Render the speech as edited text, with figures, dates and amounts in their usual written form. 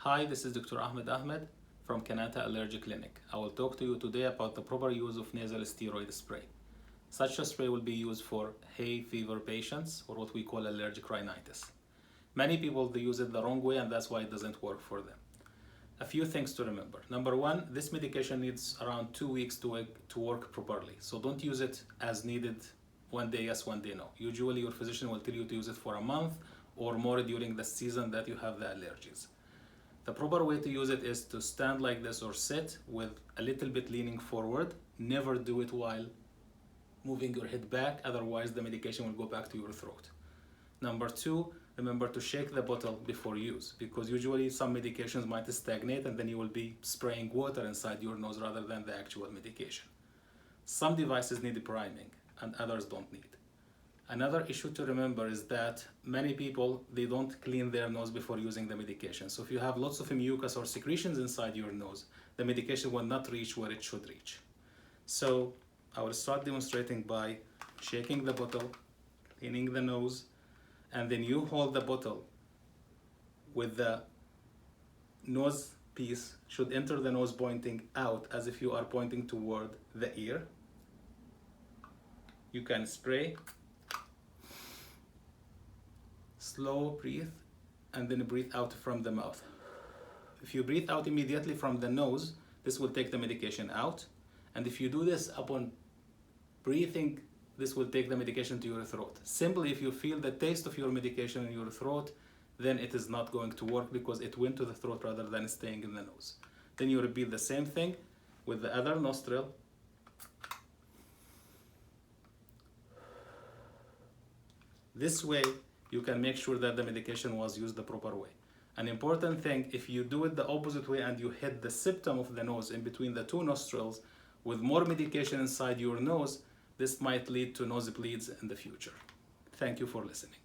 Hi, this is Dr. Ahmed from Kanata Allergy Clinic. I will talk to you today about the proper use of nasal steroid spray. Such a spray will be used for hay fever patients or what we call allergic rhinitis. Many people they use it the wrong way and that's why it doesn't work for them. A few things to remember. Number one, this medication needs around 2 weeks to work properly. So don't use it as needed, one day yes, one day no. Usually your physician will tell you to use it for a month or more during the season that you have the allergies. The proper way to use it is to stand like this or sit with a little bit leaning forward. Never do it while moving your head back, otherwise the medication will go back to your throat. Number two, remember to shake the bottle before use, because usually some medications might stagnate and then you will be spraying water inside your nose rather than the actual medication. Some devices need priming and others don't need. Another issue to remember is that many people, they don't clean their nose before using the medication. So if you have lots of mucus or secretions inside your nose, the medication will not reach where it should reach. So I will start demonstrating by shaking the bottle, cleaning the nose, and then you hold the bottle with the nose piece should enter the nose pointing out as if you are pointing toward the ear. You can spray. Slow breathe and then breathe out from the mouth. If you breathe out immediately from the nose, this will take the medication out. And if you do this upon breathing, this will take the medication to your throat. Simply, if you feel the taste of your medication in your throat, then it is not going to work because it went to the throat rather than staying in the nose. Then you repeat the same thing with the other nostril. This way, you can make sure that the medication was used the proper way. An important thing, if you do it the opposite way and you hit the septum of the nose in between the two nostrils with more medication inside your nose, this might lead to nosebleeds in the future. Thank you for listening.